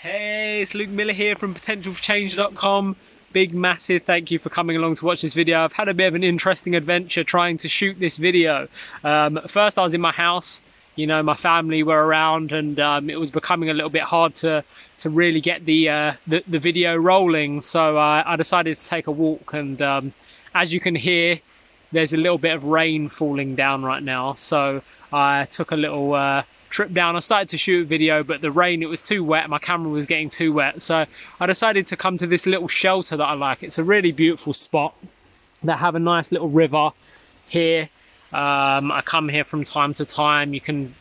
Hey, it's Luke Miller here from potentialforchange.com. Big massive thank you for coming along to watch this video. I've had a bit of an interesting adventure trying to shoot this video. First I was in my house, you know, my family were around, and it was becoming a little bit hard to really get the video rolling. So I decided to take a walk, and as you can hear, there's a little bit of rain falling down right now. So I took a little trip down. I started to shoot a video, but the rain, it was too wet, my camera was getting too wet, so I decided to come to this little shelter that I like. It's a really beautiful spot that have a nice little river here. I come here from time to time. I can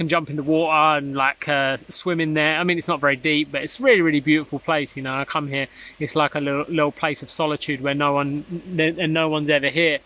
jump in the water and like swim in there. I mean, it's not very deep, but it's a really beautiful place, you know. I come here, it's like a little place of solitude where no one's ever here.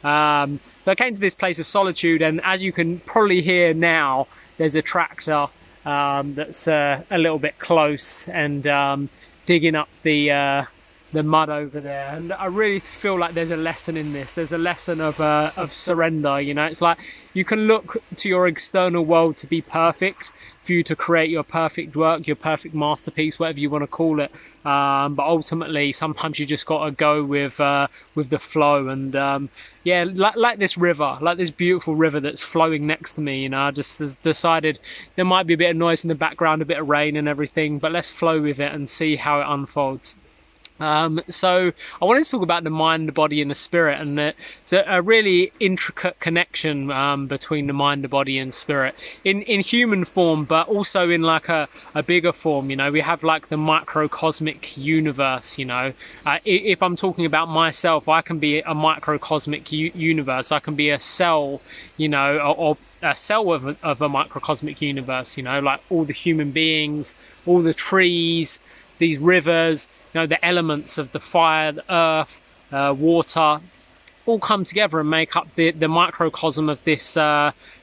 So I came to this place of solitude, and as you can probably hear now, there's a tractor that's a little bit close and digging up the mud over there. And I really feel like there's a lesson in this. There's a lesson of surrender. You know, it's like you can look to your external world to be perfect, for you to create your perfect work, your perfect masterpiece, whatever you want to call it. But ultimately, sometimes you just got to go with the flow. And yeah, like this river, like this beautiful river that's flowing next to me. You know, I just decided there might be a bit of noise in the background, a bit of rain and everything, but let's flow with it and see how it unfolds. So I wanted to talk about the mind, the body and the spirit, and it's a really intricate connection between the mind, the body and spirit in human form, but also in like a bigger form. You know, we have like the microcosmic universe. You know, if I'm talking about myself, I can be a microcosmic universe. I can be a cell, you know, or a cell of a microcosmic universe. You know, like all the human beings, all the trees, these rivers, you know, the elements of the fire, the earth, water, all come together and make up the microcosm of this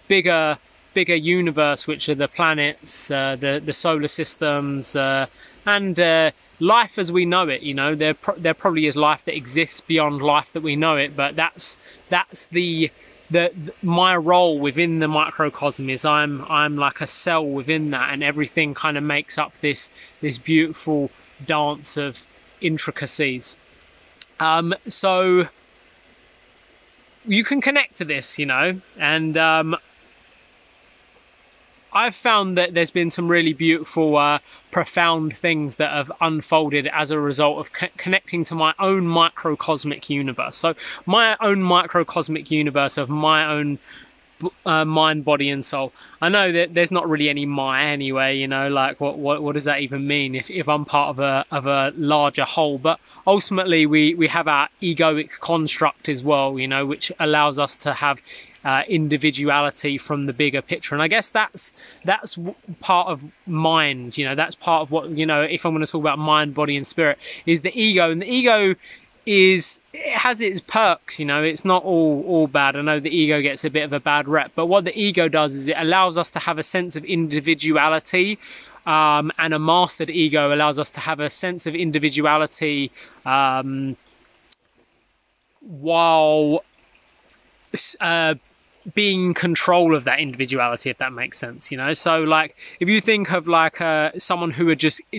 bigger universe, which are the planets, the solar systems, and life as we know it. You know, there probably is life that exists beyond life that we know it, but that's my role within the microcosm is I'm like a cell within that, and everything kind of makes up this beautiful dance of intricacies. So you can connect to this, you know, and I've found that there's been some really beautiful, profound things that have unfolded as a result of connecting to my own microcosmic universe. So my own microcosmic universe of my own mind, body and soul. I know that there's not really any my anyway, you know, like what does that even mean if I'm part of a larger whole? But ultimately we have our egoic construct as well, you know, which allows us to have individuality from the bigger picture. And I guess that's part of mind, you know, that's part of what, you know, if I'm going to talk about mind, body and spirit, is the ego. And the ego it has its perks, you know, it's not all bad. I know the ego gets a bit of a bad rep, but what the ego does is it allows us to have a sense of individuality, and a mastered ego allows us to have a sense of individuality while being in control of that individuality, if that makes sense, you know. So like if you think of like someone who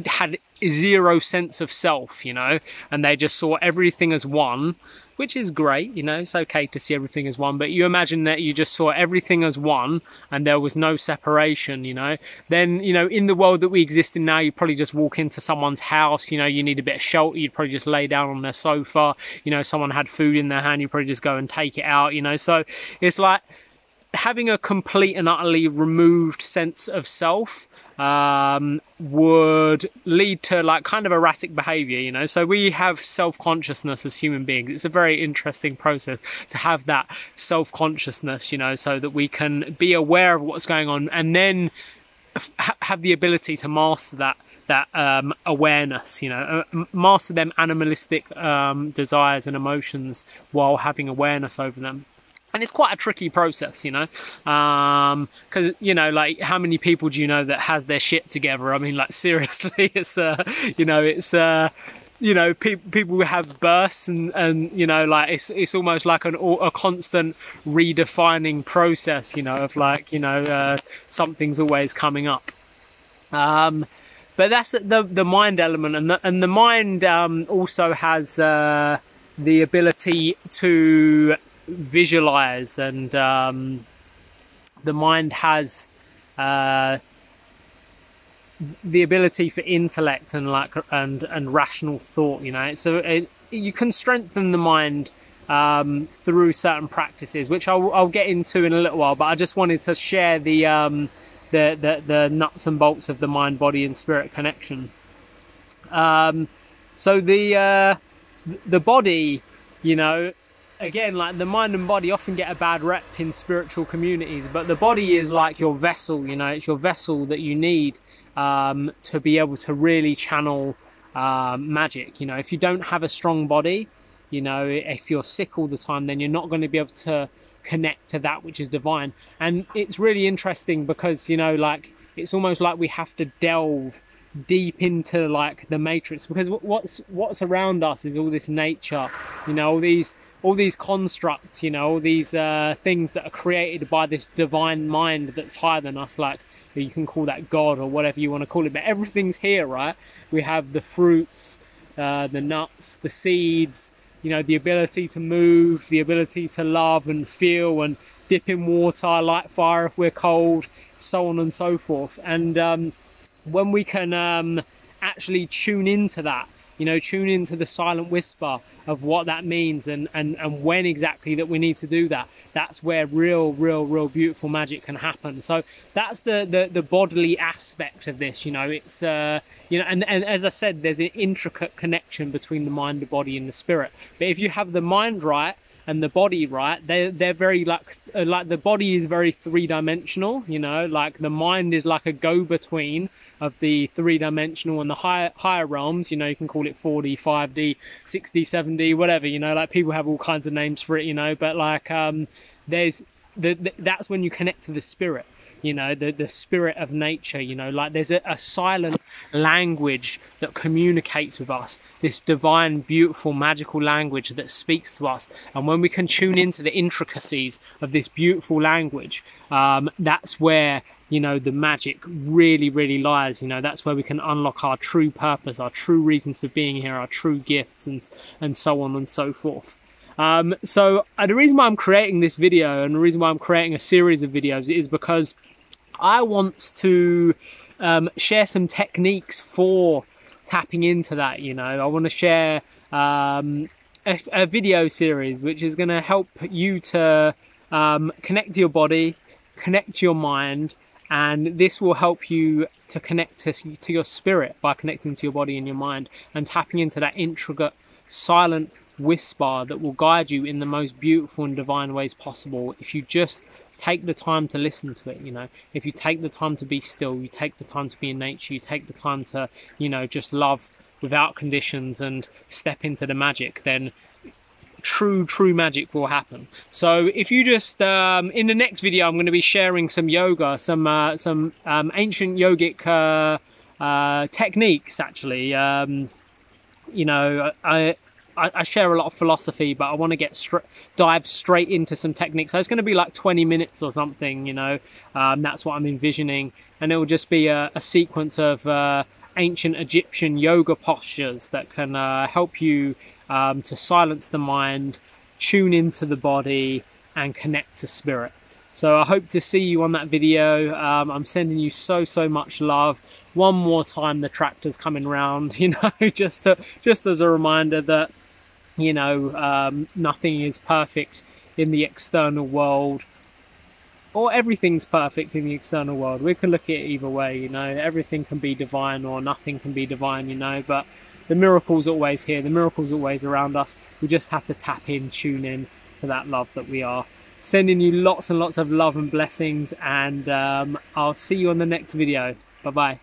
had zero sense of self, you know, and they just saw everything as one, which is great, you know, it's okay to see everything as one, but you imagine that you just saw everything as one and there was no separation, you know, then, you know, in the world that we exist in now, you probably just walk into someone's house, you know, you need a bit of shelter, you'd probably just lay down on their sofa, you know, someone had food in their hand, you probably just go and take it out, you know. So it's like having a complete and utterly removed sense of self would lead to like kind of erratic behavior, you know. So we have self-consciousness as human beings. It's a very interesting process to have that self-consciousness, you know, so that we can be aware of what's going on and then have the ability to master that awareness, you know, master them animalistic desires and emotions while having awareness over them. And it's quite a tricky process, you know, because, you know, like how many people do you know that has their shit together? I mean, like seriously, it's, you know, it's, you know, people have bursts and, you know, like it's almost like a constant redefining process, you know, of like, you know, something's always coming up. but that's the mind element, and the mind also has the ability to visualize, and the mind has the ability for intellect and and rational thought, you know. So you can strengthen the mind through certain practices, which I'll get into in a little while. But I just wanted to share the nuts and bolts of the mind, body, and spirit connection. So the body, you know, again, like the mind and body often get a bad rep in spiritual communities, but the body is like your vessel, you know. It's your vessel that you need to be able to really channel magic. You know, if you don't have a strong body, you know, if you're sick all the time, then you're not going to be able to connect to that which is divine. And it's really interesting because, you know, like, it's almost like we have to delve deep into like the matrix, because what's around us is all this nature, you know, all these constructs, you know, all these things that are created by this divine mind that's higher than us. Like, you can call that God or whatever you want to call it, but everything's here, right? We have the fruits, the nuts, the seeds, you know, the ability to move, the ability to love and feel and dip in water, light fire if we're cold, so on and so forth. And when we can actually tune into that, you know, tune into the silent whisper of what that means and when exactly that we need to do that, that's where real beautiful magic can happen. So that's the bodily aspect of this, you know. It's you know, and as I said, there's an intricate connection between the mind, the body, and the spirit. But if you have the mind right and the body right, they're very like the body is very three-dimensional, you know. Like the mind is like a go-between of the three-dimensional and the higher realms, you know. You can call it 4D, 5D, 6D, 7D, whatever, you know. Like, people have all kinds of names for it, you know. But like there's that's when you connect to the spirit, you know, the spirit of nature, you know. Like, there's a silent language that communicates with us, this divine, beautiful, magical language that speaks to us. And when we can tune into the intricacies of this beautiful language, that's where, you know, the magic really lies. You know, that's where we can unlock our true purpose, our true reasons for being here, our true gifts, and so on and so forth. So the reason why I'm creating this video, and the reason why I'm creating a series of videos, is because I want to share some techniques for tapping into that, you know. I want to share a video series which is going to help you to connect to your body, connect to your mind, and this will help you to connect to your spirit by connecting to your body and your mind and tapping into that intricate, silent whisper that will guide you in the most beautiful and divine ways possible if you just take the time to listen to it, you know. If you take the time to be still, you take the time to be in nature, you take the time to, you know, just love without conditions and step into the magic, then true magic will happen. So if you just in the next video, I'm going to be sharing some yoga, some ancient yogic techniques, actually. You know, I share a lot of philosophy, but I want to dive straight into some techniques. So it's going to be like 20 minutes or something, you know. That's what I'm envisioning, and it will just be a sequence of ancient Egyptian yoga postures that can help you to silence the mind, tune into the body, and connect to spirit. So I hope to see you on that video. I'm sending you so much love. One more time, the tractor's coming round, you know, just as a reminder that, you know, nothing is perfect in the external world, or everything's perfect in the external world. We can look at it either way, you know. Everything can be divine or nothing can be divine, you know, but the miracle's always here, the miracle's always around us. We just have to tap in, tune in to that love that we are. Sending you lots and lots of love and blessings, and I'll see you on the next video. Bye bye.